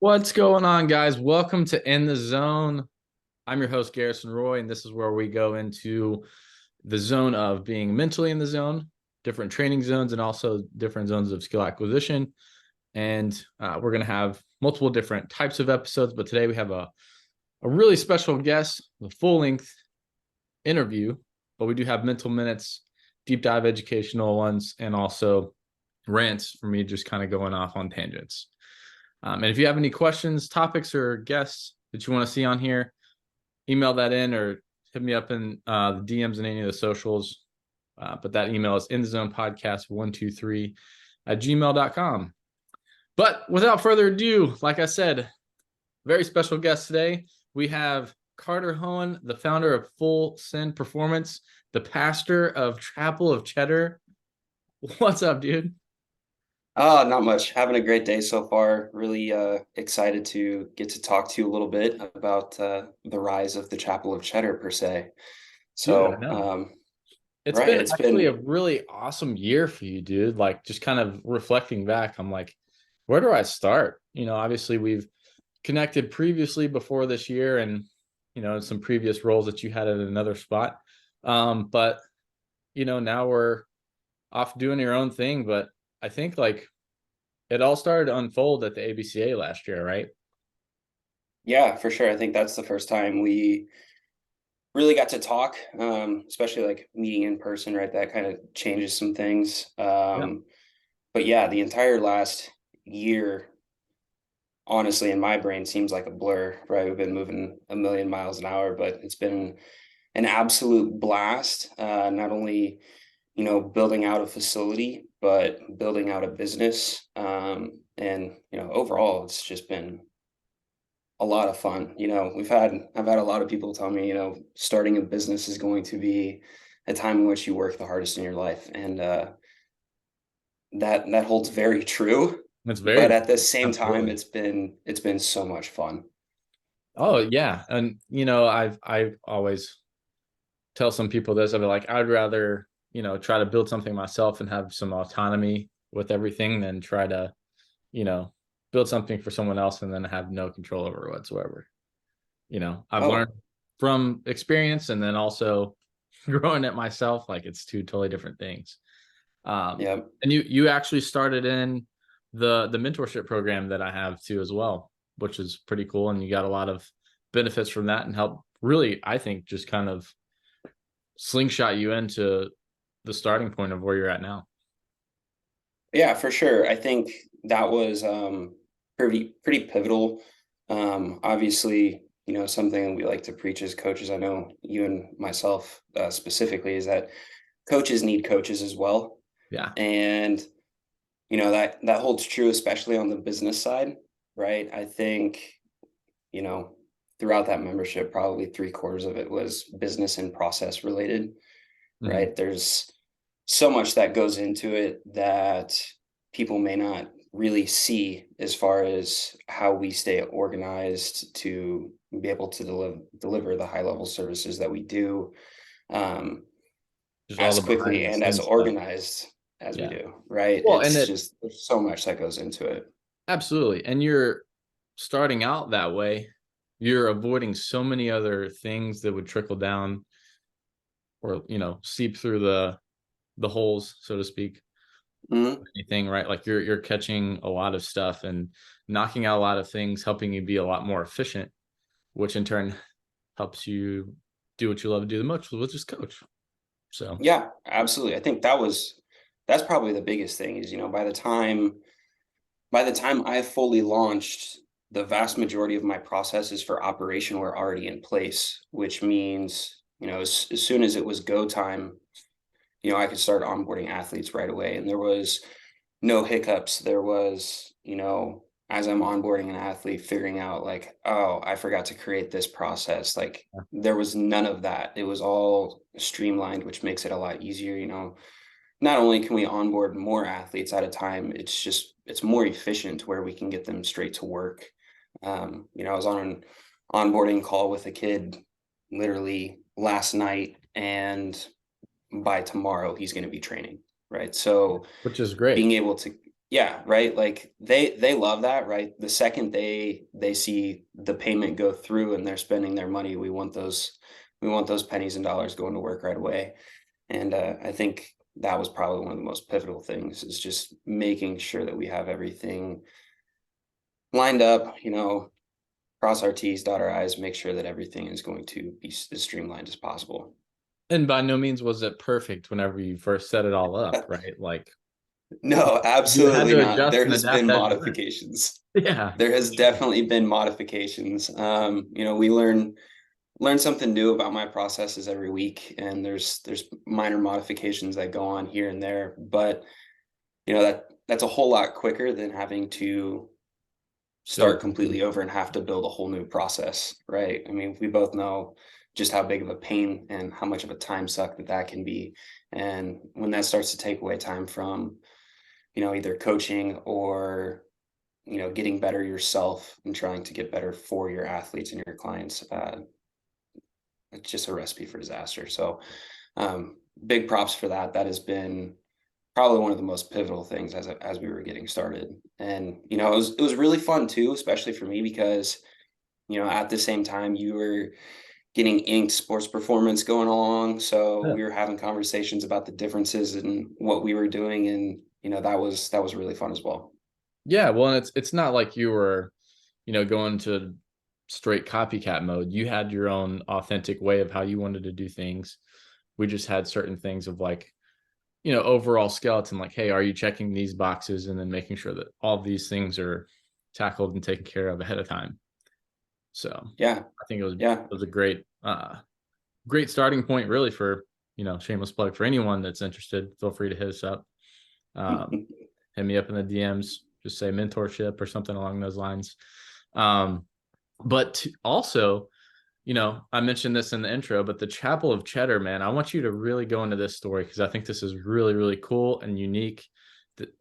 What's going on, guys? Welcome to In the Zone. I'm your host, Garrison Roy, and this is where we go into the zone of being mentally in the zone, different training zones, and also different zones of skill acquisition. And we're going to have multiple different types of episodes, but today we have a really special guest, a full length interview, but we do have mental minutes, deep dive educational ones, and also rants for me just kind of going off on tangents. And if you have any questions, topics, or guests that you want to see on here, email that in or hit me up in the DMs and any of the socials. But that email is inthezonepodcast123 at gmail.com. But without further ado, like I said, very special guest today. We have Carter Hohn, the founder of Full Send Performance, the pastor of Chapel of Cheddar. What's up, dude? Not much. Having a great day so far. Really excited to get to talk to you a little bit about the rise of the Chapel of Cheddar per se. Dude, I So, know. It's right, been it's actually a been really awesome year for you, dude. Like just kind of reflecting back, I'm like, where do I start? Obviously we've connected previously before this year and some previous roles that you had at another spot. But now we're off doing your own thing. But I think like it all started to unfold at the ABCA last year, right? yeah, for sure. I think that's the first time we really got to talk, especially like meeting in person, right? That kind of changes some things. Yeah. But yeah, the entire last year, honestly, in my brain seems like a blur, right? We've been moving a million miles an hour, but it's been an absolute blast. Not only, building out a facility, but building out a business. And overall, it's just been a lot of fun. I've had a lot of people tell me, starting a business is going to be a time in which you work the hardest in your life, and that holds very true. It's But very at the same time, absolutely. it's been so much fun. Oh yeah. And I've always tell some people this. I'd be like, I'd rather, try to build something myself and have some autonomy with everything than try to, you know, build something for someone else and then have no control over it whatsoever. I've learned Oh, from experience and then also growing it myself, like it's two totally different things. yeah. And you actually started in the mentorship program that I have too as well, which is pretty cool. And you got a lot of benefits from that and help really, I think, just kind of slingshot you into the starting point of where you're at now. Yeah, for sure. I think that was pretty pivotal. Obviously, something we like to preach as coaches. I know you and myself specifically is that coaches need coaches as well, Yeah. and that holds true, especially on the business side, right? I think you know throughout that membership, probably three-quarters of it was business and process related, Mhm. right? There's so much that goes into it that people may not really see as far as how we stay organized to be able to deliver the high level services that we do, um, Just all as the behind quickly the and as scenes stuff. organized as we Yeah. do, right? Well, and It's it just, there's so much that goes into it. absolutely. And you're starting out that way. You're avoiding so many other things that would trickle down or, seep through the holes, so to speak. Mhm. Anything, right? Like you're catching a lot of stuff and knocking out a lot of things, helping you be a lot more efficient, which in turn helps you do what you love to do the most, which is coach. So Yeah, absolutely. I think that's probably the biggest thing is, by the time I fully launched, the vast majority of my processes for operation were already in place, which means, as soon as it was go time, I could start onboarding athletes right away. And there was no hiccups. There was, as I'm onboarding an athlete, figuring out like, oh, I forgot to create this process. Like there was none of that. It was all streamlined, which makes it a lot easier. Not only can we onboard more athletes at a time, it's more efficient where we can get them straight to work. I was on an onboarding call with a kid literally last night, and by tomorrow he's going to be training, right? So which is great. being able to Yeah, right. Like they love that, right? The second they see the payment go through and they're spending their money, we want those pennies and dollars going to work right away. And I think that was probably one of the most pivotal things is just making sure that we have everything lined up, cross our T's, dot our I's, make sure that everything is going to be as streamlined as possible. And by no means was it perfect whenever you first set it all up, right? Like No, you had absolutely to not. adjust There and has been adapt as you went. modifications. Yeah, There for has sure. definitely been modifications. We learn something new about my processes every week, and there's minor modifications that go on here and there, but that's a whole lot quicker than having to Go start completely complete. over and have to build a whole new process, right? I mean, we both know just how big of a pain and how much of a time suck that can be. And when that starts to take away time from, either coaching or, getting better yourself and trying to get better for your athletes and your clients, it's just a recipe for disaster. So, big props for that. That has been probably one of the most pivotal things as we were getting started. And it was really fun too, especially for me because at the same time you were getting inked sports performance going along, so Yeah. we were having conversations about the differences in what we were doing, and that was really fun as well. Yeah, well, and it's not like you were, going to straight copycat mode. You had your own authentic way of how you wanted to do things. We just had certain things of like, overall skeleton, like, hey, are you checking these boxes and then making sure that all of these things are tackled and taken care of ahead of time. So Yeah, I think it was yeah. a great starting point really for, shameless plug for anyone that's interested. Feel free to hit us up. Um, Hit me up in the DMs, just say mentorship or something along those lines. Um, but also, I mentioned this in the intro, but the Chapel of Cheddar, man, I want you to really go into this story because I think this is really, really cool and unique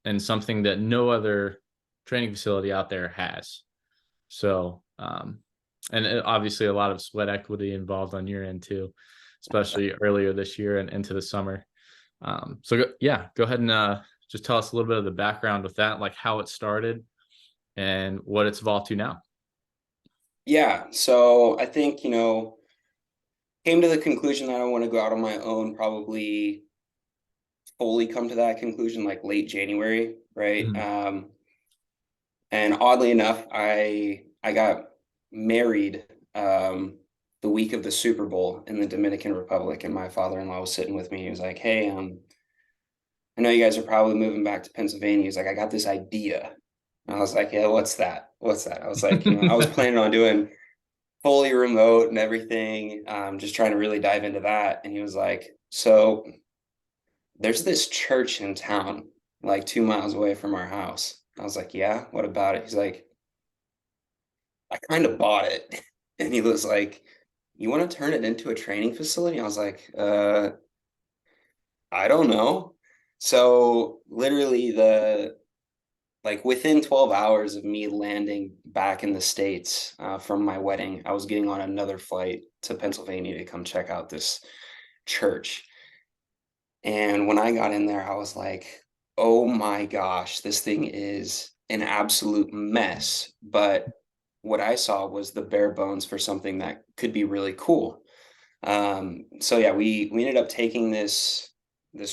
and something that no other training facility out there has. So, and obviously a lot of sweat equity involved on your end too, especially earlier this year and into the summer. Yeah, go ahead and just tell us a little bit of the background with that, like how it started and what it's evolved to now. Yeah, so I think came to the conclusion that I want to go out on my own, probably fully come to that conclusion like late January, right? Mhm. And oddly enough, I got married the week of the Super Bowl in the Dominican Republic, and my father-in-law was sitting with me. He was like, "Hey, I know you guys are probably moving back to Pennsylvania." He's like, "I got this idea." And I was like, "Yeah, what's that? What's that?" I was like, I was planning on doing fully remote and everything, just trying to really dive into that. And he was like, "So there's this church in town, like 2 miles away from our house." I was like, "Yeah, what about it?" He's like, "I kind of bought it." And he was like, "You want to turn it into a training facility?" I was like, I don't know. So literally like within 12 hours of me landing back in the States from my wedding, I was getting on another flight to Pennsylvania to come check out this church. And when I got in there, I was like, oh my gosh, this thing is an absolute mess. But what I saw was the bare bones for something that could be really cool. So yeah, we ended up taking this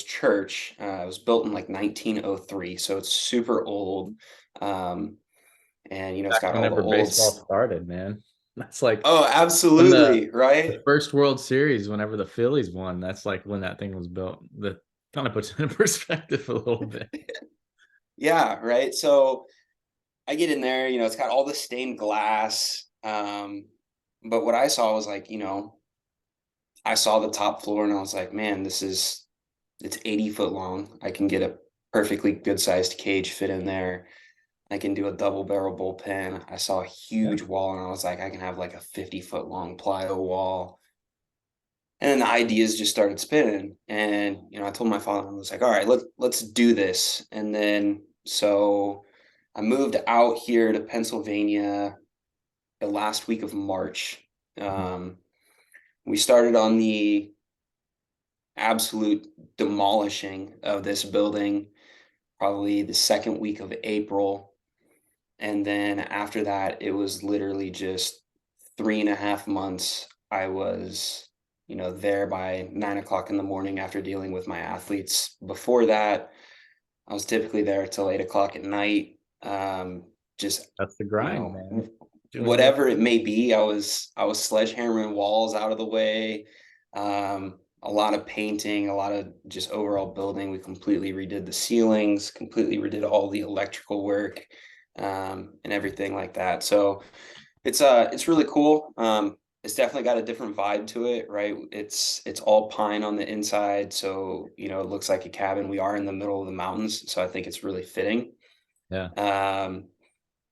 church. It was built in like 1903, so it's super old. Um, and it's Back got all the whenever old. baseball started, man. That's like Oh, when absolutely, the right? first World Series, whenever the Phillies won, that's like when that thing was built. That kind of puts it in perspective a little bit. Yeah, right. So I get in there, it's got all the stained glass. But what I saw was like, I saw the top floor and I was like, man, it's 80 foot long. I can get a perfectly good sized cage fit in there. I can do a double barrel bullpen. I saw a Yeah. huge wall and I was like, I can have like a 50-foot long plyo wall. And then the ideas just started spinning. And, I told my father, I was like, all right, let's do this. And then so I moved out here to Pennsylvania the last week of March. Mhm. Um, we started on the absolute demolishing of this building. probably the second week of April. And then after that, it was literally just 3.5 months. I was, there by 9 o'clock in the morning after dealing with my athletes. Before that, I was typically there till 8 o'clock at night. Just, That's the grind, man. Doing your whatever it may be, I was sledgehammering walls out of the way. A lot of painting, a lot of just overall building. We completely redid the ceilings, completely redid all the electrical work, and everything like that. So it's really cool. It's definitely got a different vibe to it, right? It's all pine on the inside, so it looks like a cabin. We are in the middle of the mountains, so I think it's really fitting. yeah. Um,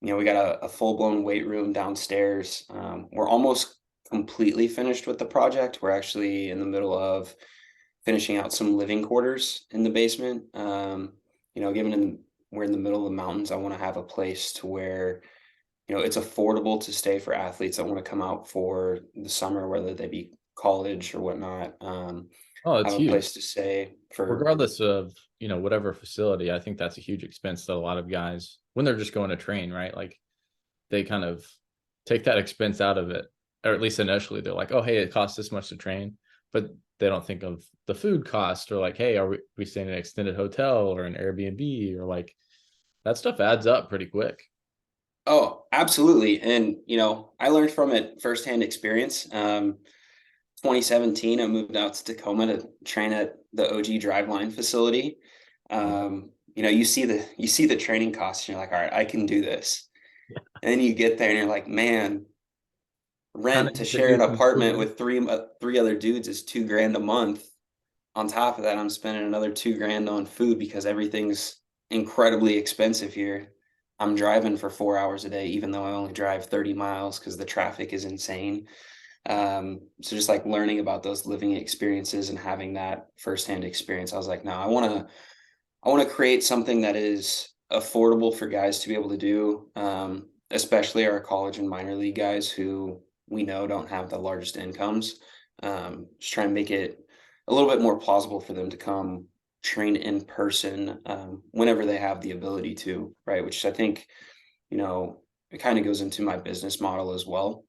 we got a full-blown weight room downstairs. We're almost completely finished with the project. We're actually in the middle of finishing out some living quarters in the basement. Given we're in the middle of the mountains, I want to have a place to where it's affordable to stay for athletes that want to come out for the summer, whether they be college or whatnot. Oh, it's Have a huge. place to stay for. Regardless of, whatever facility, I think that's a huge expense that a lot of guys, when they're just going to train, right? Like they kind of take that expense out of it, or at least initially they're like, oh, hey, it costs this much to train, but they don't think of the food cost, or like, hey, are we staying in an extended hotel or an Airbnb, or like that stuff adds up pretty quick. Oh, absolutely. And I learned from it firsthand experience. 2017, I moved out to Tacoma to train at the OG Driveline facility. You see the training costs, and you're like, all right, I can do this. And then you get there and you're like, man, Kind of rent to need to share do an some apartment improvement. with three other dudes is 2 grand a month. On top of that, I'm spending another 2 grand on food because everything's incredibly expensive here. I'm driving for 4 hours a day, even though I only drive 30 miles because the traffic is insane. So just like learning about those living experiences and having that firsthand experience, I was like, no, I want to create something that is affordable for guys to be able to do, especially our college and minor league guys who we know don't have the largest incomes. Just trying to make it a little bit more plausible for them to come train in person, whenever they have the ability to, right? Which I think, it kind of goes into my business model as well.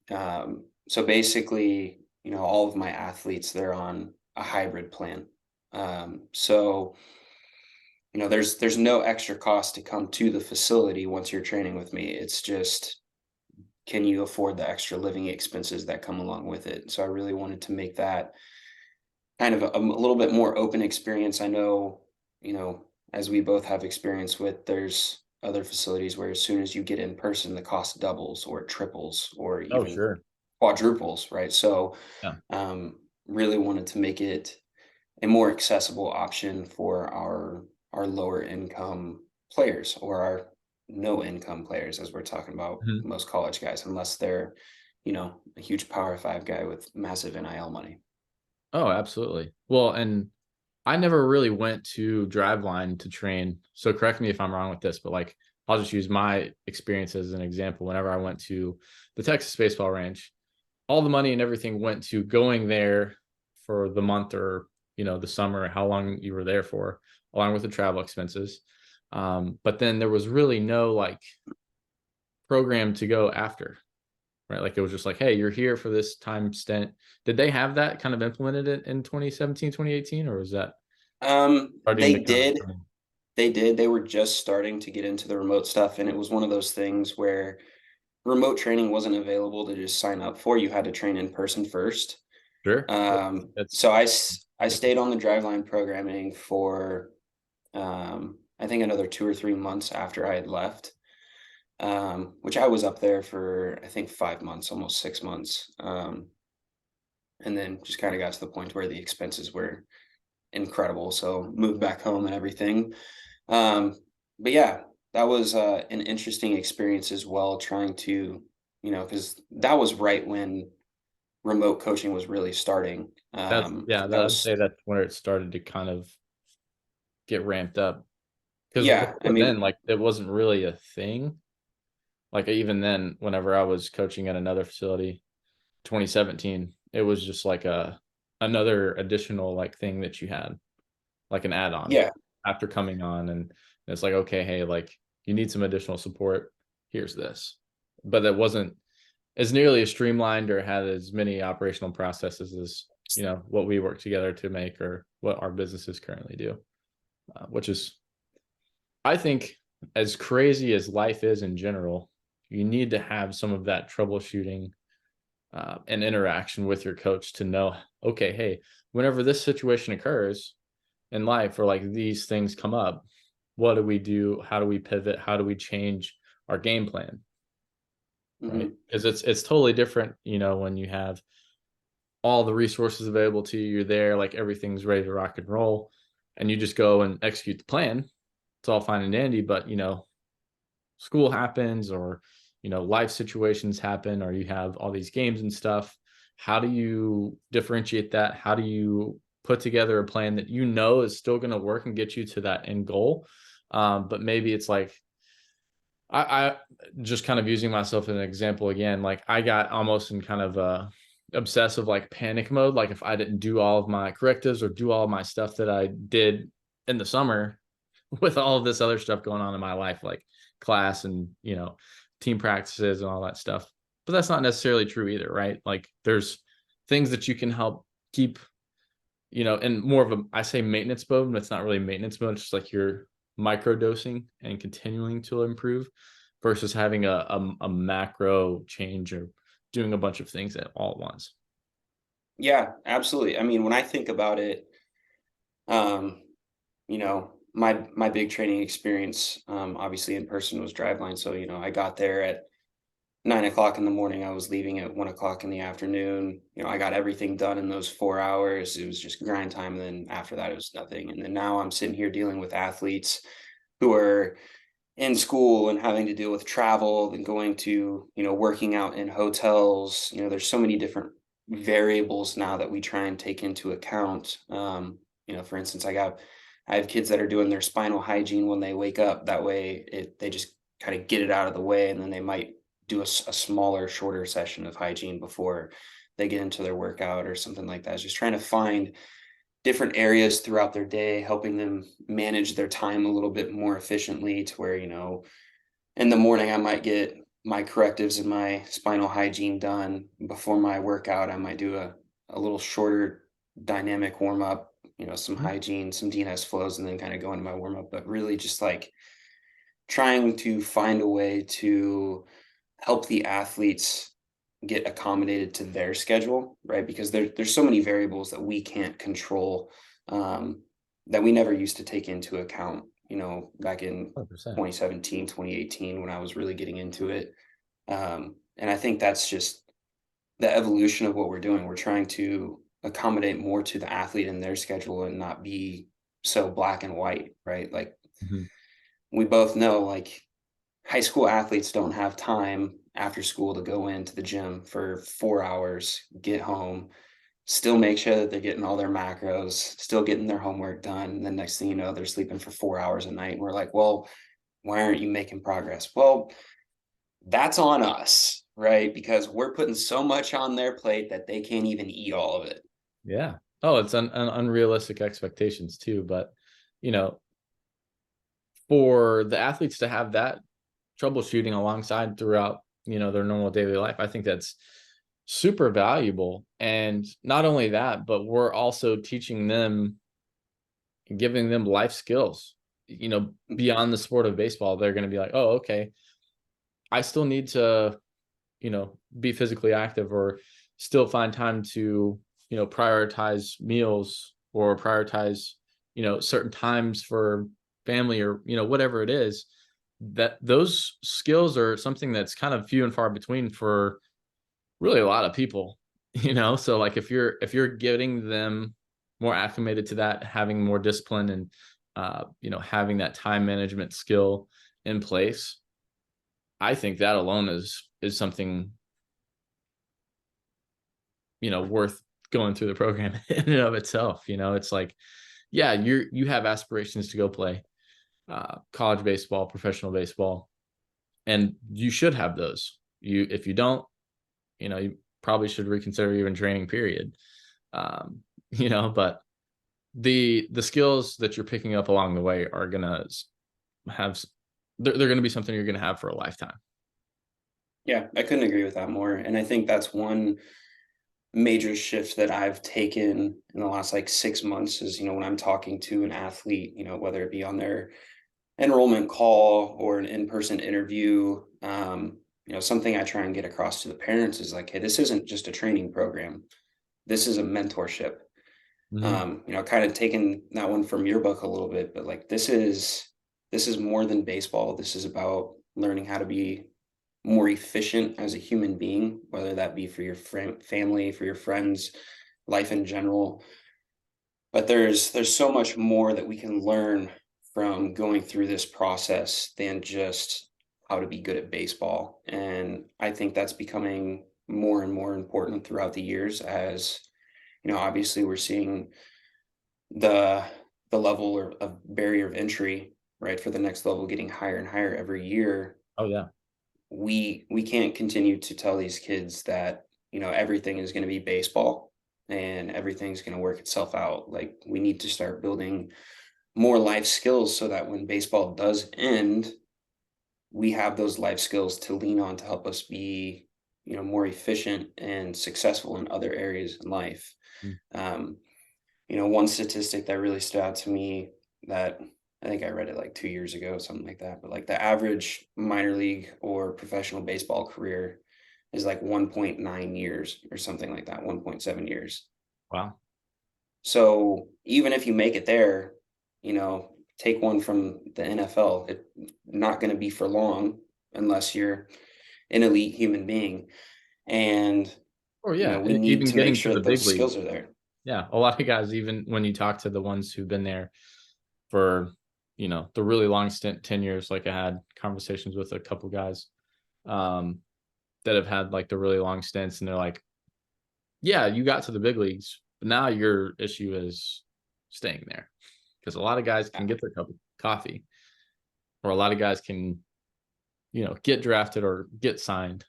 So basically, all of my athletes, they're on a hybrid plan. So there's no extra cost to come to the facility once you're training with me. It's just, can you afford the extra living expenses that come along with it? So I really wanted to make that kind of a little bit more open experience. I know, as we both have experience with, there's other facilities where as soon as you get in person, the cost doubles or triples or Oh, even sure. quadruples, right? So, Yeah. really wanted to make it a more accessible option for our lower income players or our no income players, as we're talking about Mhm. most college guys, unless they're, a huge Power Five guy with massive NIL money. Oh, absolutely. Well, and I never really went to Driveline to train. So correct me if I'm wrong with this, but like I'll just use my experience as an example. Whenever I went to the Texas baseball ranch, all the money and everything went to going there for the month, or the summer, how long you were there for, along with the travel expenses. But then there was really no like program to go after, right? Like it was just like, hey, you're here for this time stint. Did they have that kind of implemented it in 2017, 2018, or was that starting They to kind of did. They were just starting to get into the remote stuff, and it was one of those things where remote training wasn't available to just sign up for. You had to train in person first. sure. So That's I stayed on the driveline programming for, I think another 2 or 3 months after I had left, which I was up there for I think 5 months, almost 6 months, and then just kind of got to the point where the expenses were incredible. So moved back home and everything. Um, but yeah, that was an interesting experience as well, trying to, because that was right when remote coaching was really starting. yeah, That I'd was, say that's where it started to kind of get ramped up. Because yeah, I before then, mean, like it wasn't really a thing. Like even then, whenever I was coaching at another facility, 2017, it was just like a another additional like thing that you had, like an add-on. yeah. after coming on, and it's like, okay, hey, like you need some additional support. Here's this. But that wasn't as nearly as streamlined or had as many operational processes as, what we work together to make or what our businesses currently do, which is, I think, as crazy as life is in general, you need to have some of that troubleshooting and interaction with your coach to know, okay, hey, whenever this situation occurs in life or like these things come up, what do we do? How do we pivot? How do we change our game plan? Right? Mhm. Because it's totally different, when you have all the resources available to you, you're there, like everything's ready to rock and roll, and you just go and execute the plan. It's all fine and dandy, but school happens, or life situations happen, or you have all these games and stuff. How do you differentiate that? How do you put together a plan that is still going to work and get you to that end goal? But maybe it's like, I just kind of using myself as an example again, like I got almost in kind of a obsessive like panic mode. Like if I didn't do all of my correctives or do all of my stuff that I did in the summer with all of this other stuff going on in my life, like class and, team practices and all that stuff. But that's not necessarily true either, right? Like there's things that you can help keep, in more of a, I say maintenance mode, but it's not really maintenance mode. It's just like you're micro dosing and continuing to improve versus having a macro change or doing a bunch of things at all at once. Yeah, absolutely. I mean, when I think about it, um, my big training experience, obviously in person was driveline. So, I got there at 9 o'clock in the morning. I was leaving at 1 o'clock in the afternoon. I got everything done in those 4 hours. It was just grind time. And then after that, it was nothing. And then now I'm sitting here dealing with athletes who are in school and having to deal with travel and going to, working out in hotels. There's so many different variables now that we try and take into account. For instance, I have kids that are doing their spinal hygiene when they wake up. That way they just kind of get it out of the way, and then they might do a smaller, shorter session of hygiene before they get into their workout or something like that. Just trying to find different areas throughout their day, helping them manage their time a little bit more efficiently to where, in the morning I might get my correctives and my spinal hygiene done. Before my workout, I might do a little shorter dynamic warm up, some Mhm. hygiene, some DNS flows, and then kind of go into my warm up. But really just like trying to find a way to help the athletes get accommodated to their schedule, right? Because there's so many variables that we can't control, um, that we never used to take into account, back in 100%. 2017, 2018, when I was really getting into it. And I think that's just the evolution of what we're doing. We're trying to accommodate more to the athlete and their schedule and not be so black and white, right? Like Mhm. we both know, like high school athletes don't have time after school to go into the gym for 4 hours, get home, still make sure that they're getting all their macros, still getting their homework done. And then next thing you know, they're sleeping for 4 hours a night. And we're like, well, why aren't you making progress? Well, that's on us, right? Because we're putting so much on their plate that they can't even eat all of it. Yeah. Oh, it's an unrealistic expectations too. But, you know, for the athletes to have that troubleshooting alongside throughout, their normal daily life, I think that's super valuable. And not only that, but we're also teaching them, giving them life skills, beyond the sport of baseball. They're going to be like, oh, okay, I still need to, be physically active or still find time to, prioritize meals or prioritize, certain times for family or, whatever it is. That those skills are something that's kind of few and far between for really a lot of people, so like if you're getting them more acclimated to that, having more discipline and having that time management skill in place, I think that alone is something, worth going through the program in and of itself. It's like, yeah, you have aspirations to go play college baseball, professional baseball, and you should have those. If you don't, you probably should reconsider even training, period. um but the skills that you're picking up along the way are gonna have they're gonna be something you're gonna have for a lifetime. Yeah, I couldn't agree with that more. And I think that's one major shift that I've taken in the last like 6 months is, when I'm talking to an athlete, whether it be on their enrollment call or an in-person interview, something I try and get across to the parents is like, hey, this isn't just a training program. This is a mentorship. Mhm. Kind of taking that one from your book a little bit, but like this is more than baseball. This is about learning how to be more efficient as a human being, whether that be for your family, for your friends, life in general. But there's so much more that we can learn from going through this process than just how to be good at baseball. And I think that's becoming more and more important throughout the years as, obviously we're seeing the level of barrier of entry, right, for the next level getting higher and higher every year. Oh, yeah. We can't continue to tell these kids that, everything is going to be baseball and everything's going to work itself out. Like, we need to start building more life skills so that when baseball does end, we have those life skills to lean on to help us be, more efficient and successful in other areas in life. Mm. um, One statistic that really stood out to me, that I think I read it like 2 years ago, something like that, but like the average minor league or professional baseball career is like 1.9 years or something like that, 1.7 years. Wow. So even if you make it there, take one from the NFL, it's not going to be for long unless you're an elite human being. And, Oh, yeah, we need even to make getting to sure the that big those leagues. skills are there. Yeah, a lot of guys, even when you talk to the ones who've been there for, the really long stint, 10 years, like I had conversations with a couple guys, um, that have had, like, the really long stints, and they're like, "Yeah, you got to the big leagues, but now your issue is staying there because a lot of guys Yeah. can get their cup of coffee, or a lot of guys can, get drafted or get signed,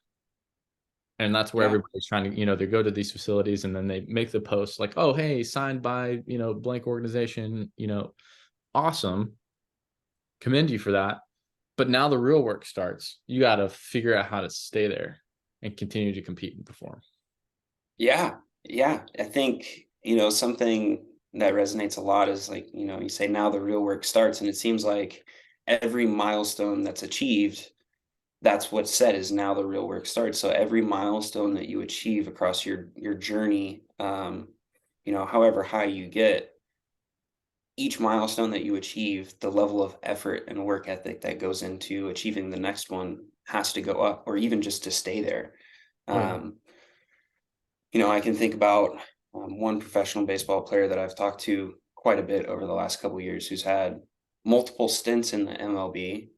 and that's where Yeah. everybody's trying to, they go to these facilities and then they make the post like, "Oh, hey, signed by, blank organization," awesome, commend you for that. But now the real work starts. You got to figure out how to stay there and continue to compete and perform. Yeah, yeah. I think, something that resonates a lot is like, you say now the real work starts, and it seems like every milestone that's achieved, that's what's said is now the real work starts. So every milestone that you achieve across your journey, however high you get, each milestone that you achieve, the level of effort and work ethic that goes into achieving the next one has to go up, or even just to stay there. Oh, yeah. Um, I can think about one professional baseball player that I've talked to quite a bit over the last couple of years who's had multiple stints in the MLB,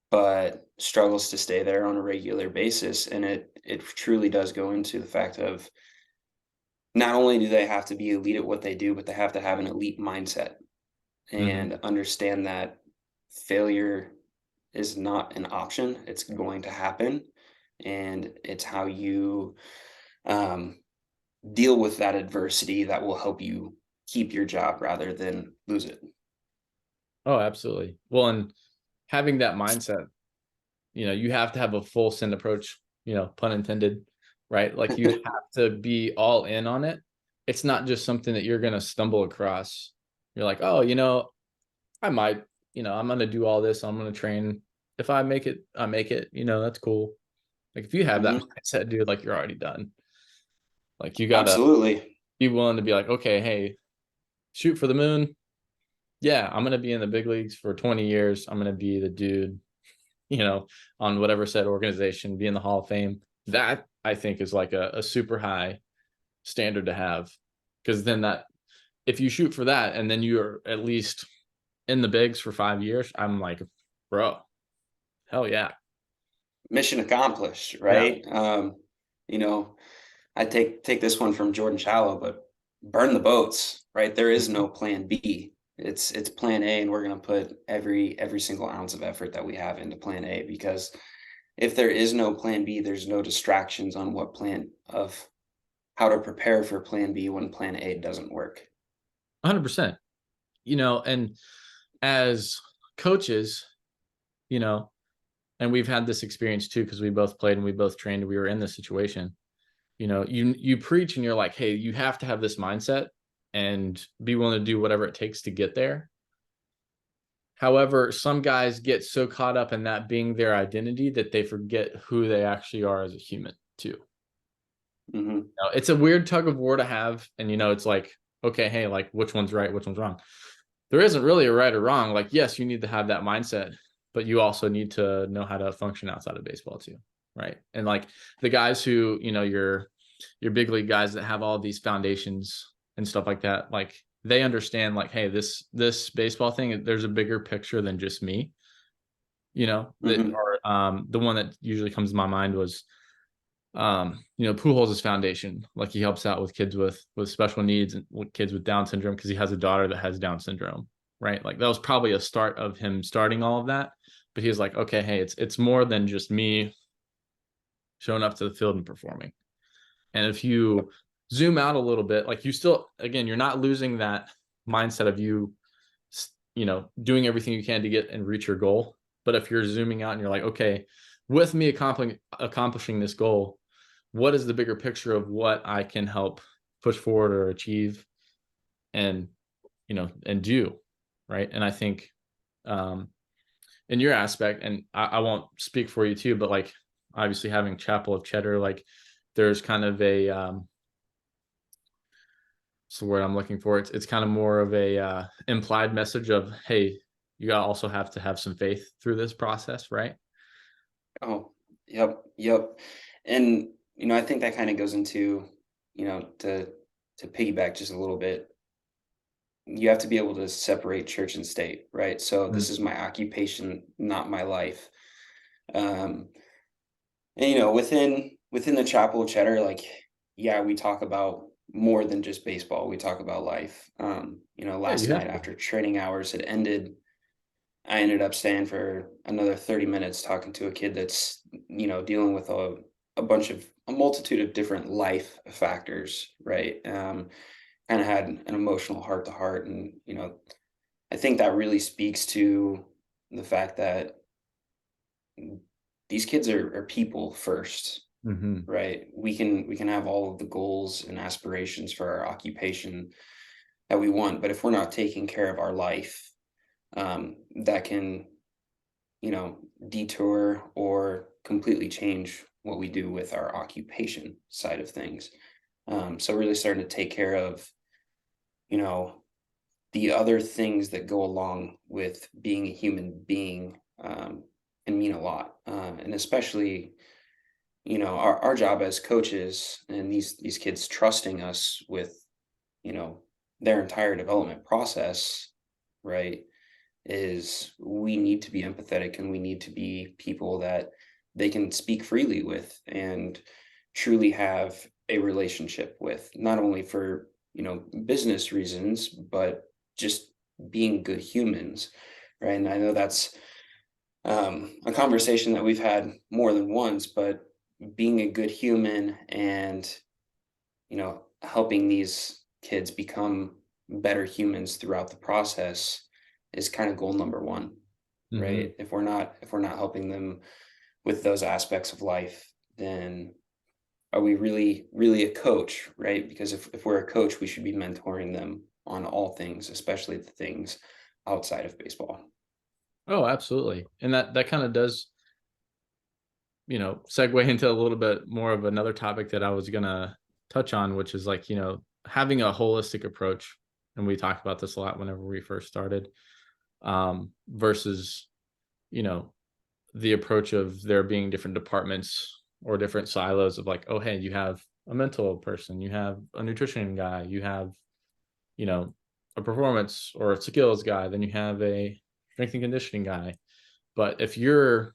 but struggles to stay there on a regular basis. And it truly does go into the fact of not only do they have to be elite at what they do, but they have to have an elite mindset Mhm. and understand that failure is not an option. It's going to happen. And it's how you um, deal with that adversity that will help you keep your job rather than lose it. Oh, absolutely. Well, and having that mindset, you have to have a full send approach, pun intended, right? Like you have to be all in on it. It's not just something that you're going to stumble across. You're like, "Oh, I might, I'm going to do all this. I'm going to train. If I make it, I make it. That's cool." Like if you have that Mhm. mindset, dude, like you're already done. Like you got to Absolutely. be willing to be like, "Okay, hey, shoot for the moon. Yeah, I'm going to be in the big leagues for 20 years. I'm going to be the dude, you know, on whatever said organization, be in the Hall of Fame." That I think is like a super high standard to have. Because then that if you shoot for that and then you're at least in the bigs for 5 years, I'm like, bro, hell yeah. Mission accomplished, Yeah. right? You know, I take this one from Jordan Shallow, but burn the boats, right? There is Mhm. no plan B. It's plan A, and we're gonna put every single ounce of effort that we have into plan A, because if there is no plan B, there's no distractions on what plan of how to prepare for plan B when plan A doesn't work. 100%. And as coaches, you know, and we've had this experience too, because we both played and we both trained, we were in this situation. You preach and you're like, hey, you have to have this mindset and be willing to do whatever it takes to get there. However, some guys get so caught up in that being their identity that they forget who they actually are as a human too. Mm-hmm. It's a weird tug of war to have. And, it's like, okay, hey, like which one's right, which one's wrong? There isn't really a right or wrong. Like, yes, you need to have that mindset, but you also need to know how to function outside of baseball too. Right. And like the guys who, your big league guys that have all these foundations and stuff like that, like they understand like, hey, this baseball thing, there's a bigger picture than just me. Mm-hmm. The one that usually comes to my mind was Pujols' foundation. Like he helps out with kids with special needs and with kids with Down syndrome because he has a daughter that has Down syndrome, right? Like that was probably a start of him starting all of that. But he was like, okay, hey, it's more than just me showing up to the field and performing. And if you zoom out a little bit, like you still, again, you're not losing that mindset of doing everything you can to get and reach your goal. But if you're zooming out and you're like, okay, with me accomplishing this goal, what is the bigger picture of what I can help push forward or achieve and, and do, right? And I think in your aspect, and I won't speak for you too, but like obviously having Chapel of Cheddar, like there's kind of a what's the word I'm looking for? It's kind of more of a implied message of, hey, you also have to have some faith through this process, right? Oh, yep, yep. And I think that kind of goes into, to piggyback just a little bit, you have to be able to separate church and state, right? So Mm. this is my occupation, not my life. Um, and within the Chapel of Cheddar, like, yeah, we talk about more than just baseball. We talk about life. Yeah, you Last have night to. after training hours had ended, I ended up staying for another 30 minutes talking to a kid that's, dealing with a multitude of different life factors, right? Kind of had an emotional heart to heart. And, I think that really speaks to the fact that these kids are people first, Mm-hmm. right? We can have all of the goals and aspirations for our occupation that we want, but if we're not taking care of our life, that can detour or completely change what we do with our occupation side of things. So really starting to take care of, you know, the other things that go along with being a human being, can mean a lot. And especially, our job as coaches and these kids trusting us with, you know, their entire development process, right? Is we need to be empathetic and we need to be people that they can speak freely with and truly have a relationship with, not only for, business reasons, but just being good humans, right? And I know that's a conversation that we've had more than once, but being a good human and, helping these kids become better humans throughout the process is kind of goal number one, Mm-hmm. right? If we're not helping them with those aspects of life, then are we really a coach, right? Because if we're a coach, we should be mentoring them on all things, especially the things outside of baseball. Oh, absolutely. And that kind of does, segue into a little bit more of another topic that I was gonna touch on, which is like, having a holistic approach. And we talked about this a lot whenever we first started, versus, you know, the approach of there being different departments or different silos of like, oh, hey, you have a mental person, you have a nutrition guy, you have, you know, a performance or a skills guy, then you have a strength and conditioning guy. But if you're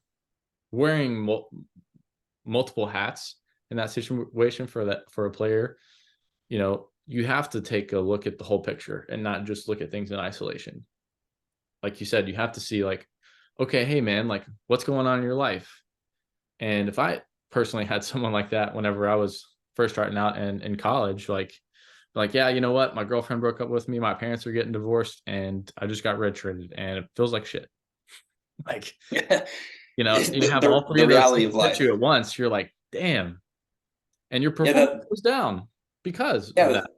wearing multiple hats in that situation for a player, you have to take a look at the whole picture and not just look at things in isolation. Like you said, you have to see like, okay, hey man, like what's going on in your life? And if I personally had someone like that whenever I was first starting out in college, like Like, yeah, you know what? My girlfriend broke up with me. My parents are getting divorced, and I just got redshirted, and it feels like shit. Like, you have all three The of those reality things of hit you life. at once. You're like, damn, and your Yeah, performance goes down because of yeah, that.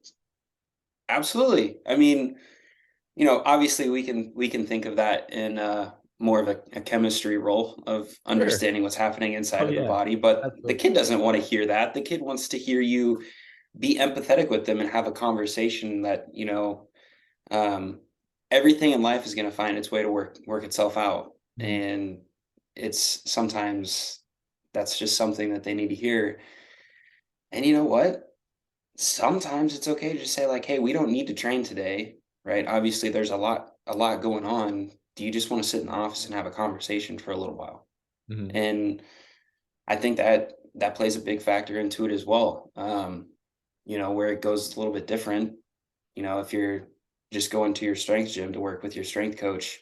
absolutely. I mean, obviously we can think of that in more of a chemistry role of Sure. understanding what's happening Oh inside of the yeah, body, but the absolutely. kid doesn't want to hear that. The kid wants to hear you be empathetic with them and have a conversation that, um, everything in life is going to find its way to work itself out. Mhm. And it's sometimes that's just something that they need to hear. And you know what? Sometimes it's okay to just say like, "Hey, we don't need to train today," right? Obviously, there's a lot going on. Do you just want to sit in the office and have a conversation for a little while? Mhm. And I think that that plays a big factor into it as well. Where it goes a little bit different. If you're just going to your strength gym to work with your strength coach,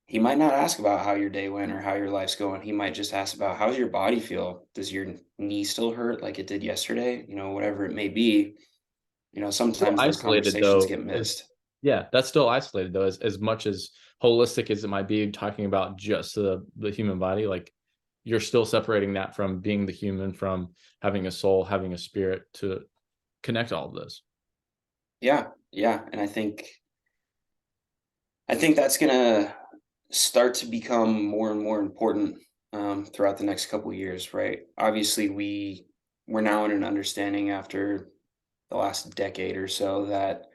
he might not ask about how your day went or how your life's going. He might just ask about how's your body feel? Does your knee still hurt like it did yesterday? Whatever it may be. Still Sometimes those isolated conversations though get is missed. yeah, that's still isolated though, as much as holistic as it might be talking about just the human body, like you're still separating that from being the human, from having a soul, having a spirit to connect all of this. Yeah, yeah, and I think that's gonna start to become more and more important throughout the next couple of years, right? Obviously, we're now in an understanding after the last decade or so that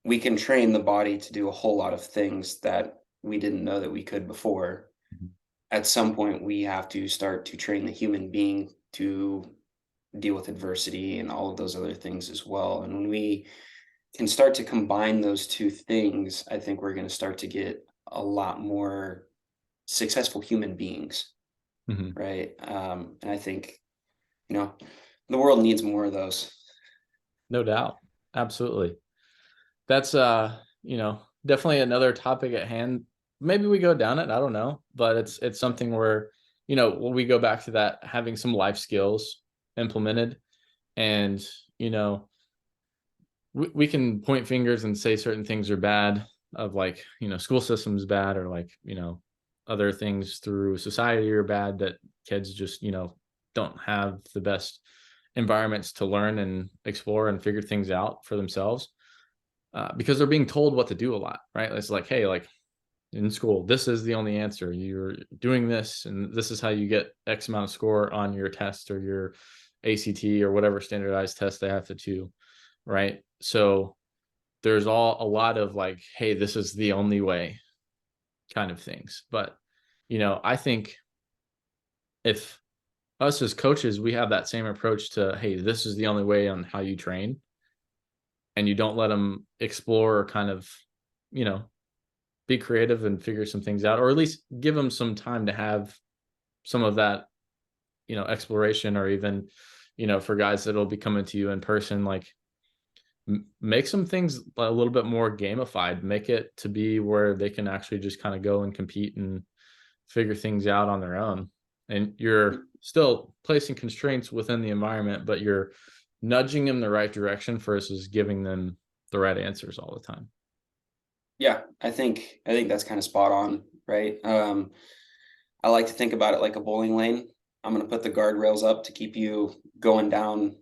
we can train the body to do a whole lot of things that we didn't know that we could before. Mhm. At some point, we have to start to train the human being to deal with adversity and all of those other things as well. And when we can start to combine those two things, I think we're going to start to get a lot more successful human beings, Mhm. right? And I think, you know, the world needs more of those. No doubt. Absolutely. That's definitely another topic at hand. Maybe we go down it, I don't know, but it's something where, when we go back to that, having some life skills implemented, and you know we can point fingers and say certain things are bad, of like, school systems bad, or like, other things through society are bad, that kids just, don't have the best environments to learn and explore and figure things out for themselves, because they're being told what to do a lot, right? It's like, hey, like in school, this is the only answer. You're doing this, and this is how you get X amount of score on your test or your ACT or whatever standardized test they have to do, right? So there's a lot of like, hey, this is the only way kind of things. But, I think if us as coaches, we have that same approach to, hey, this is the only way on how you train, and you don't let them explore or kind of, you know, be creative and figure some things out, or at least give them some time to have some of that, exploration, or even, for guys that'll be coming to you in person, like make some things a little bit more gamified, make it to be where they can actually just kind of go and compete and figure things out on their own. And you're still placing constraints within the environment, but you're nudging them the right direction versus giving them the right answers all the time. Yeah, I think that's kind of spot on, right? I like to think about it like a bowling lane. I'm going to put the guardrails up to keep you going down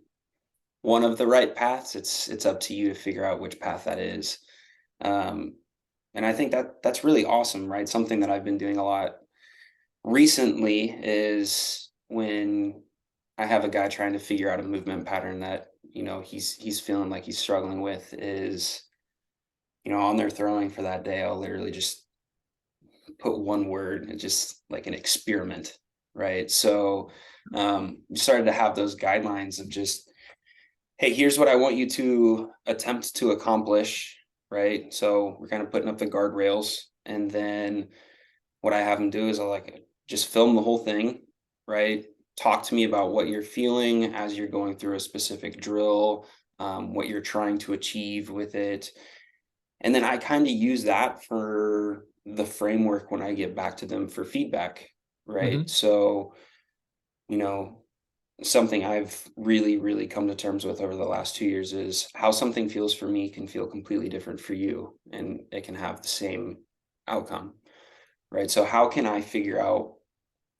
one of the right paths. It's up to you to figure out which path that is. Um, and I think that that's really awesome, right? Something that I've been doing a lot recently is when I have a guy trying to figure out a movement pattern that, he's feeling like he's struggling with is, on their throwing for that day, I'll literally just put one word and just like an experiment, right? So we started to have those guidelines of just, hey, here's what I want you to attempt to accomplish, right? So we're kind of putting up the guardrails, and then what I have them do is I'll like just film the whole thing, right? Talk to me about what you're feeling as you're going through a specific drill, what you're trying to achieve with it. And then I kind of use that for the framework when I get back to them for feedback, right? Hmm. So, you know, something I've really come to terms with over the last 2 years is how something feels for me can feel completely different for you, and it can have the same outcome, right? So how can I figure out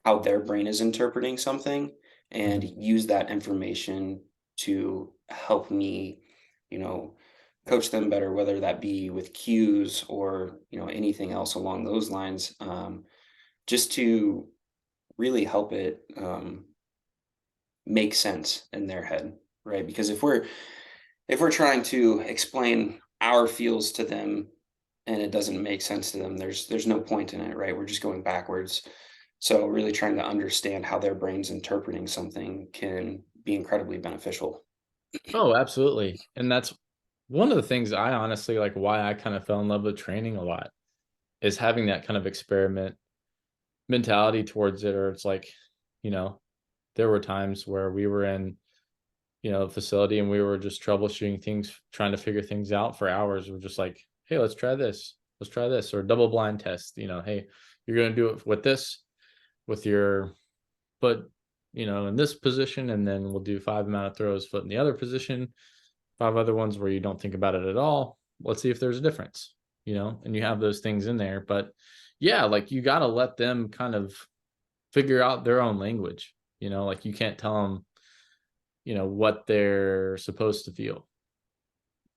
how their brain is interpreting something and Mhm. use that information to help me, you know, coach them better, whether that be with cues or, anything else along those lines, just to really help it make sense in their head, right? Because if we're trying to explain our feels to them and it doesn't make sense to them, there's no point in it, right? We're just going backwards. So really trying to understand how their brain's interpreting something can be incredibly beneficial. Oh, absolutely. And that's one of the things I honestly like why I kind of fell in love with training a lot is having that kind of experiment mentality towards it. Or it's like, you know, there were times where we were in, a facility and we were just troubleshooting things, trying to figure things out for hours. We're just like, hey, let's try this. Let's try this. Or double blind test, hey, you're going to do it with this, with your foot, in this position. And then we'll do 5 amount of throws, foot in the other position, 5 other ones where you don't think about it at all. Let's see if there's a difference, and you have those things in there. But yeah, like you got to let them kind of figure out their own language, like you can't tell them, what they're supposed to feel.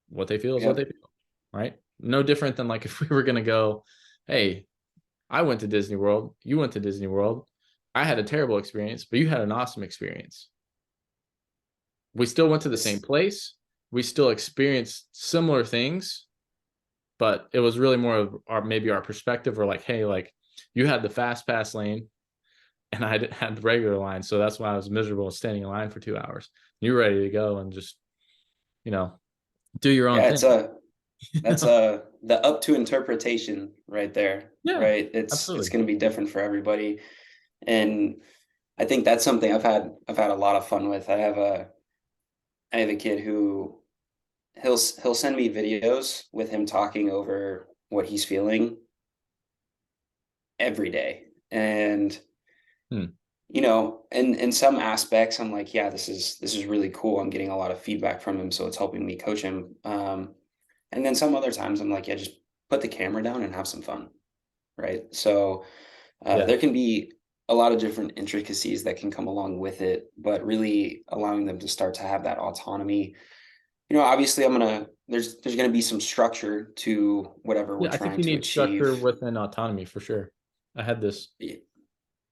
What they feel is what Yep. they feel, right? No different than like if we were going to go, hey, I went to Disney World, you went to Disney World. I had a terrible experience, but you had an awesome experience. We still went to the same It's place. We still experienced similar things, but it was really more of maybe our perspective. Or like, hey, like you had the fast pass lane and I had the regular line, so that's why I was miserable standing in line for 2 hours. You were ready to go and just you know do your own yeah, it's thing. a that's the up to interpretation right there, Yeah, right? It's absolutely. going to be different for everybody, and I think that's something I've had a lot of fun with. I have a kid who he'll send me videos with him talking over what he's feeling every day. And Hmm. in some aspects I'm like, yeah, this is really cool. I'm getting a lot of feedback from him, so it's helping me coach him. And then some other times I'm like, yeah, just put the camera down and have some fun, right? So Yeah. there can be a lot of different intricacies that can come along with it, but really allowing them to start to have that autonomy. Obviously there's gonna be some structure to whatever we're Yeah, I think trying you to need structure achieve. within autonomy for sure. I had this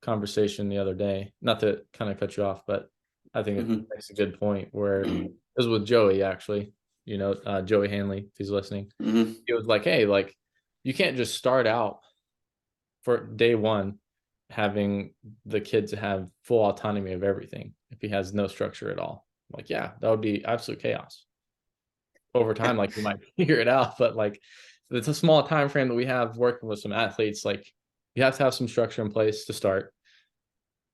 conversation the other day, not to kind of cut you off, but I think it Mhm. makes a good point where it was with Joey actually, Joey Hanley, if he's listening. Mhm. He was like, hey, like you can't just start out for day one having the kid to have full autonomy of everything if he has no structure at all. Like, yeah, that would be absolute chaos. Over time, like you might figure it out, but like it's a small time frame that we have working with some athletes. Like you have to have some structure in place to start.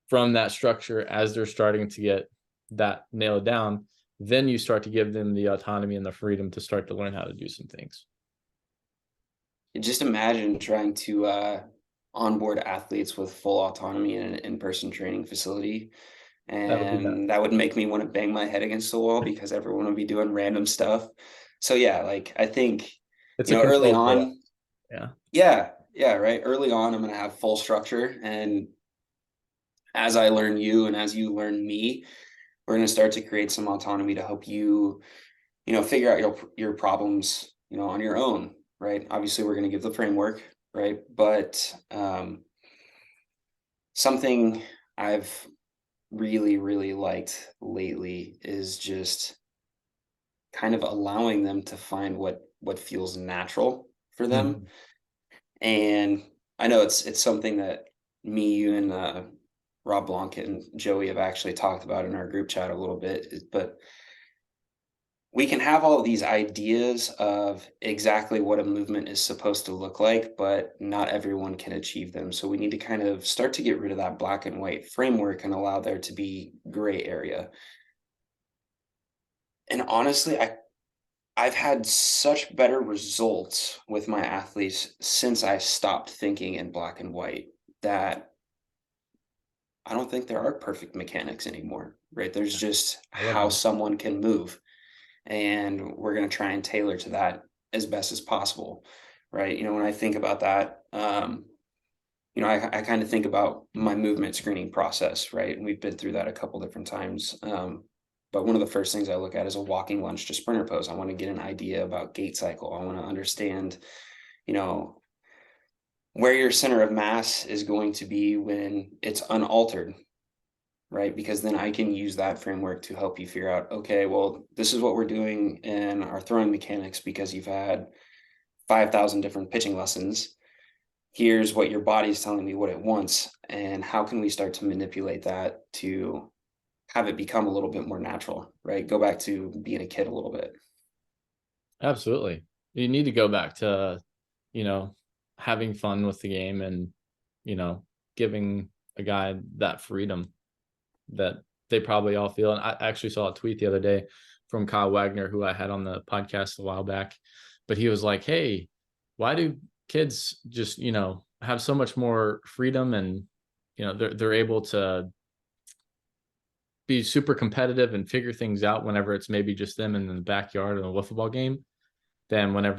From that structure, as they're starting to get that nailed down, then you start to give them the autonomy and the freedom to start to learn how to do some things. Just imagine trying to onboard athletes with full autonomy in an in-person training facility, That would be that. and that would make me want to bang my head against the wall because everyone would be doing random stuff. So yeah, like I think, It's a early controlled chaos. on, Yeah. yeah, right. Early on, I'm gonna have full structure, and as I learn you and as you learn me, we're gonna start to create some autonomy to help you, figure out your problems, on your own, right? Obviously, we're gonna give the framework, right? But something I've really liked lately is just kind of allowing them to find what feels natural for them. Mhm. And I know it's something that me, you, and Rob Blanc and Joey have actually talked about in our group chat a little bit. But we can have all of these ideas of exactly what a movement is supposed to look like, but not everyone can achieve them. So we need to kind of start to get rid of that black and white framework and allow there to be gray area. And honestly, I've had such better results with my athletes since I stopped thinking in black and white that I don't think there are perfect mechanics anymore, right? There's just I love how that. someone can move, and we're going to try and tailor to that as best as possible, right? When I think about that, I kind of think about my movement screening process, right? And we've been through that a couple different times. But one of the first things I look at is a walking lunge to sprinter pose. I want to get an idea about gait cycle. I want to understand, you know, where your center of mass is going to be when it's unaltered, right? Because then I can use that framework to help you figure out, okay, well, this is what we're doing in our throwing mechanics because you've had 5,000 different pitching lessons. Here's what your body's telling me what it wants, and how can we start to manipulate that to have it become a little bit more natural, right? Go back to being a kid a little bit. Absolutely. You need to go back to, you know, having fun with the game and, you know, giving a guy that freedom that they probably all feel. And I actually saw a tweet the other day from Kyle Wagner, who I had on the podcast a while back, but he was like, "Hey, why do kids just, have so much more freedom and, they're able to be super competitive and figure things out whenever it's maybe just them in the backyard in a wiffle ball game than whenever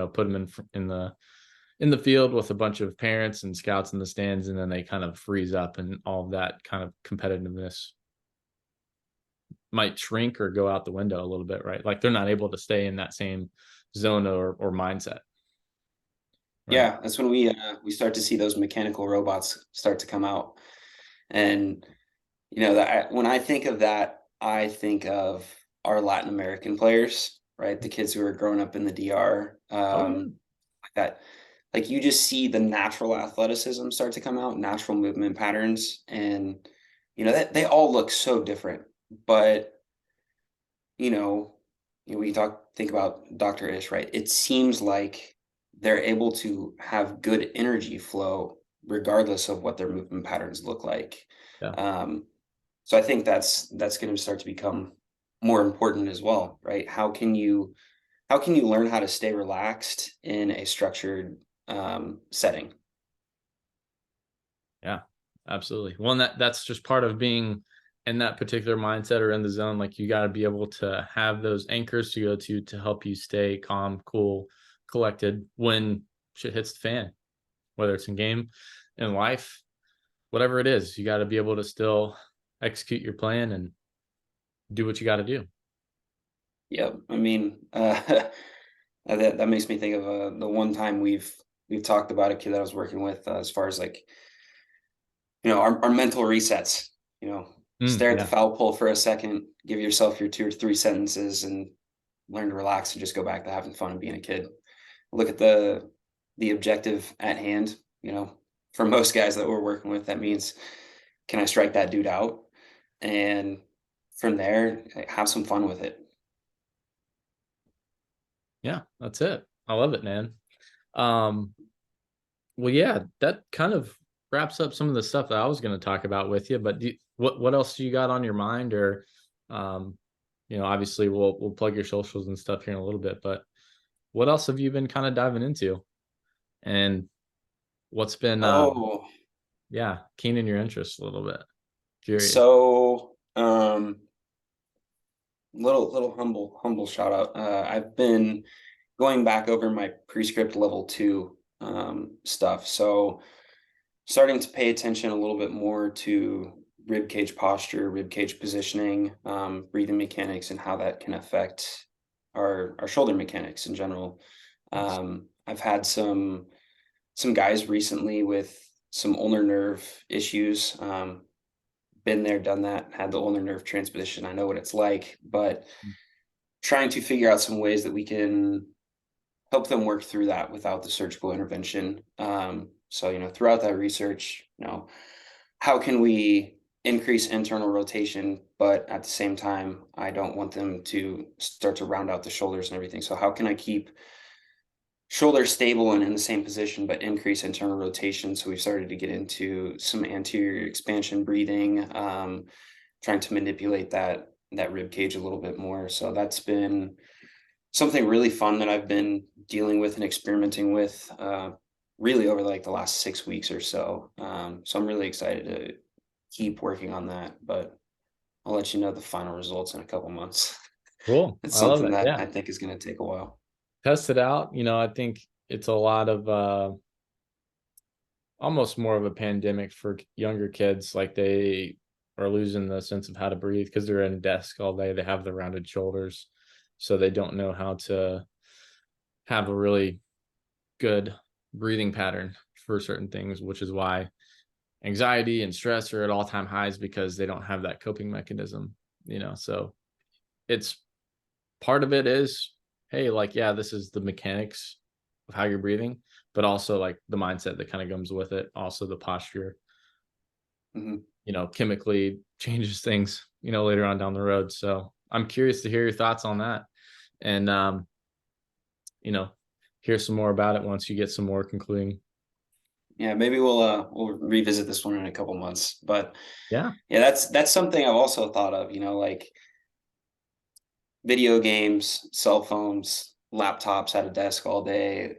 put them in the field with a bunch of parents and scouts in the stands, and then they kind of freeze up and all of that kind of competitiveness might shrink or go out the window a little bit, right? Like they're not able to stay in that same zone or mindset, right? Yeah, that's when we start to see those mechanical robots start to come out. And when I think of that, I think of our Latin American players, right? The kids who are growing up in the DR, Oh yeah. like that. Like you just see the natural athleticism start to come out, natural movement patterns, and that they all look so different. But you know, we think about Dr. Ish, right? It seems like they're able to have good energy flow regardless of what their movement patterns look like. Yeah. Um, so I think that's going to start to become more important as well, right? How can you learn how to stay relaxed in a structured setting? Yeah, absolutely. Well, and that's just part of being in that particular mindset or in the zone. Like you got to be able to have those anchors to go to help you stay calm, cool, collected when shit hits the fan, whether it's in game, in life, whatever it is. You got to be able to still execute your plan and do what you got to do. Yeah, I mean, that makes me think of the one time we've talked about a kid that I was working with as far as like our mental resets. Stare at the Yeah, foul pole for a second, give yourself your 2 or 3 sentences, and learn to relax and just go back to having fun and being a kid. Look at the objective at hand. For most guys that we're working with, that means, can I strike that dude out? And from there, have some fun with it. yeah, that's it. I love it, man. Um, well, yeah, that kind of wraps up some of the stuff that I was going to talk about with you. But what else you got on your mind? Or, um, obviously we'll plug your socials and stuff here in a little bit. But what else have you been kind of diving into? And what's been, Oh, yeah, keening your interest a little bit? Curious. so little humble shout out. I've been going back over my prescript level 2 stuff. So starting to pay attention a little bit more to rib cage posture, rib cage positioning, breathing mechanics, and how that can affect our shoulder mechanics in general. I've had some guys recently with some ulnar nerve issues. Been there, done that, had the ulnar nerve transposition. I know what it's like, but trying to figure out some ways that we can help them work through that without the surgical intervention. So, throughout that research, how can we increase internal rotation, but at the same time, I don't want them to start to round out the shoulders and everything. So how can I keep shoulders stable and in the same position, but increase internal rotation? So we've started to get into some anterior expansion breathing, trying to manipulate that rib cage a little bit more. So that's been something really fun that I've been dealing with and experimenting with really over like the last 6 weeks or so. So I'm really excited keep working on that, but I'll let you know the final results in a couple months. Cool. It's I love something it. that Yeah. I think is going to take a while. Test it out. I think it's a lot of almost more of a pandemic for younger kids. Like they are losing the sense of how to breathe because they're in a desk all day. They have the rounded shoulders, so they don't know how to have a really good breathing pattern for certain things, which is why anxiety and stress are at all-time highs because they don't have that coping mechanism. So it's part of it is, hey, like, yeah, this is the mechanics of how you're breathing, but also like the mindset that kind of comes with it, also the posture, Mhm. chemically changes things, later on down the road. So I'm curious to hear your thoughts on that. And you know, hear some more about it once you get some more concluding. Yeah, maybe we'll revisit this one in a couple months. But Yeah. yeah, that's something I've also thought of, like video games, cell phones, laptops at a desk all day.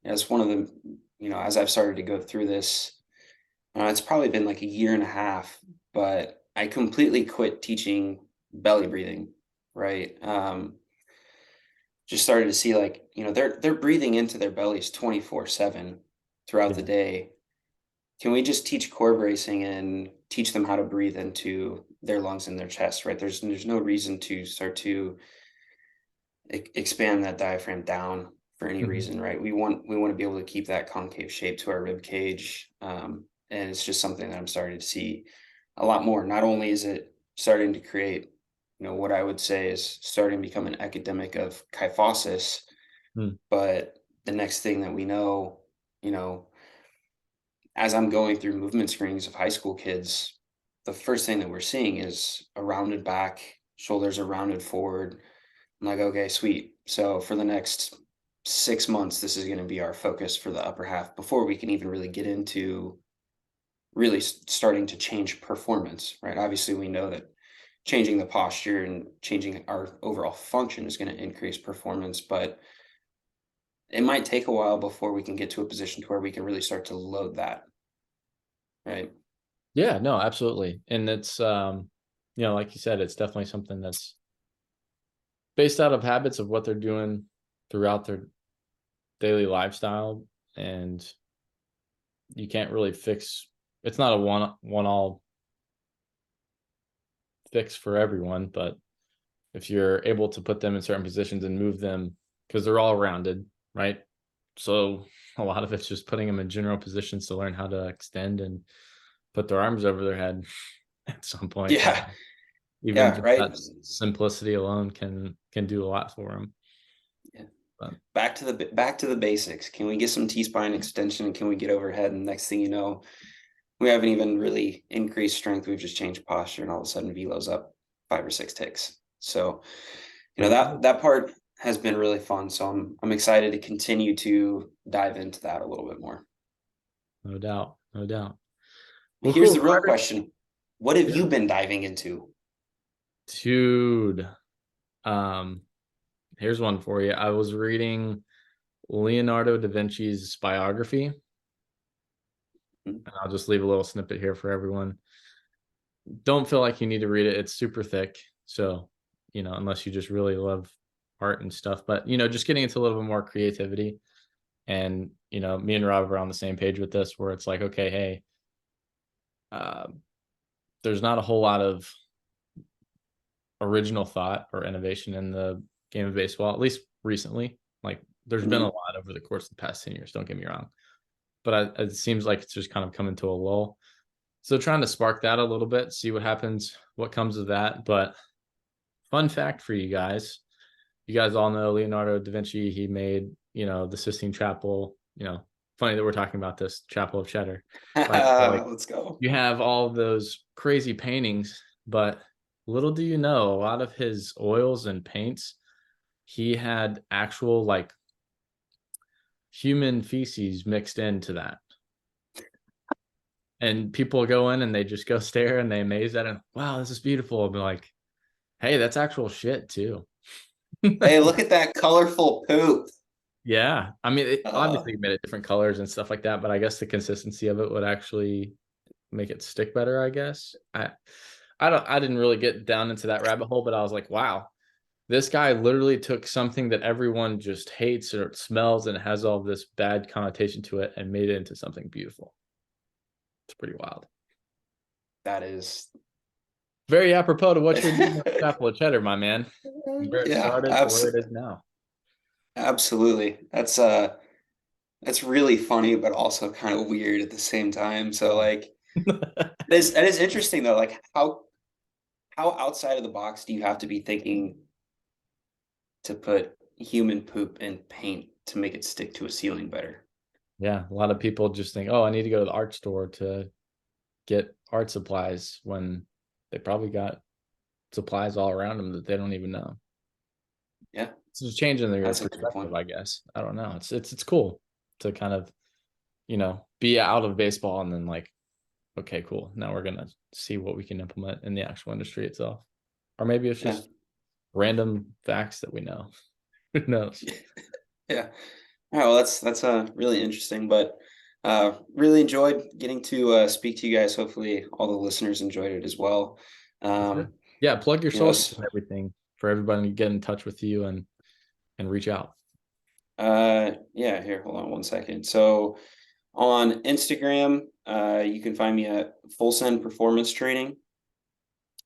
As one of the, as I've started to go through this, it's probably been like a year and a half, but I completely quit teaching belly breathing, right? Just started to see like, they're breathing into their bellies 24/7 throughout the Yeah. day. Can we just teach core bracing and teach them how to breathe into their lungs and their chest, right? There's no reason to start to expand that diaphragm down for any Mhm. reason, right? We want to be able to keep that concave shape to our rib cage, and it's just something that I'm starting to see a lot more. Not only is it starting to create, what I would say is starting to become an epidemic of kyphosis, Mm. but the next thing that we know, you know, as I'm going through movement screenings of high school kids, the first thing that we're seeing is a rounded back, shoulders are rounded forward. I'm like, okay, sweet. So for the next 6 months, this is going to be our focus for the upper half before we can even really get into really starting to change performance, right? Obviously, we know that changing the posture and changing our overall function is going to increase performance, but it might take a while before we can get to a position to where we can really start to load that, right? Yeah, no, absolutely. And it's like you said, it's definitely something that's based out of habits of what they're doing throughout their daily lifestyle. And you can't really fix it's not a one all fix for everyone, but if you're able to put them in certain positions and move them because they're all rounded, right? So a lot of it's just putting them in general positions to learn how to extend and put their arms over their head at some point. Yeah, Even yeah, just right. that simplicity alone can do a lot for them. Yeah. But Back to the basics. Can we get some T spine extension? Can we get overhead? And next thing you know, we haven't even really increased strength. We've just changed posture, and all of a sudden, velo's up 5 or 6 ticks. So, there you go. that part has been really fun. So I'm excited to continue to dive into that a little bit more. No doubt. No doubt. Well, Here's cool, the real Carter. question: what have Yeah. you been diving into? Dude. Um, Here's one for you. I was reading Leonardo da Vinci's biography, and Hmm. I'll just leave a little snippet here for everyone. Don't feel like you need to read it. It's super thick. So, unless you just really love art and stuff, but just getting into a little bit more creativity. And, me and Rob are on the same page with this, where it's like, okay, hey, uh, there's not a whole lot of original thought or innovation in the game of baseball, at least recently. Like, there's been a Hmm. lot over the course of the past 10 years, don't get me wrong. But it seems like it's just kind of coming to a lull. So trying to spark that a little bit, see what happens, what comes of that. But fun fact for you guys, you guys all know Leonardo da Vinci. He made, the Sistine Chapel. Funny that we're talking about this Chapel of Cheddar, right? So like Let's go. you have all of those crazy paintings, but little do you know, a lot of his oils and paints, he had actual like human feces mixed into that. And people go in and they just go stare and they amaze at it. Wow, this is beautiful. I'll be like, hey, that's actual shit too. Hey, look at that colorful poop. Yeah. I mean, Uh, obviously you made it different colors and stuff like that, but I guess the consistency of it would actually make it stick better, I guess. I didn't really get down into that rabbit hole, but I was like, wow, this guy literally took something that everyone just hates or it smells and it has all this bad connotation to it and made it into something beautiful. It's pretty wild. That is, Very apropos to what you're doing with Chapel of Cheddar, my man. Where it yeah, started to where it is now. absolutely. That's really funny, but also kind of weird at the same time. So like, that is interesting though. Like how outside of the box do you have to be thinking to put human poop in paint to make it stick to a ceiling better? Yeah, a lot of people just think, oh, I need to go to the art store to get art supplies when they probably got supplies all around them that they don't even know. Yeah, It's just changing their that's a good point. perspective, I guess. I don't know. It's cool to kind of, be out of baseball and then like, okay, cool. Now we're gonna see what we can implement in the actual industry itself. Or maybe it's Yeah. just random facts that we know. Who knows? Yeah. All right, well, that's really interesting, but really enjoyed getting to speak to you guys. Hopefully, all the listeners enjoyed it as well. Sure. Yeah, plug your You know, socials and everything for everybody to get in touch with you and reach out. yeah. Here, hold on one second. So on Instagram, you can find me at Full Send Performance Training,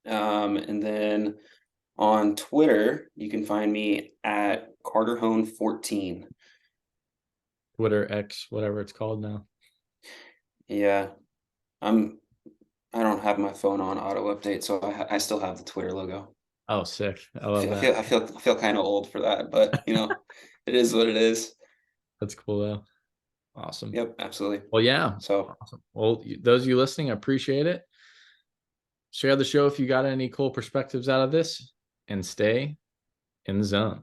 and then on Twitter, you can find me at Carter Hohn 14. Twitter, X, whatever it's called now. Yeah, I'm I don't have my phone on auto update, so I still have the Twitter logo. Oh, sick. I I love feel I that. feel I feel I feel kind of old for that, but it is what it is. That's cool though. Awesome. Yep, absolutely. Well, yeah. So, Awesome. Well, those of you listening, I appreciate it. Share the show if you got any cool perspectives out of this and stay in the zone.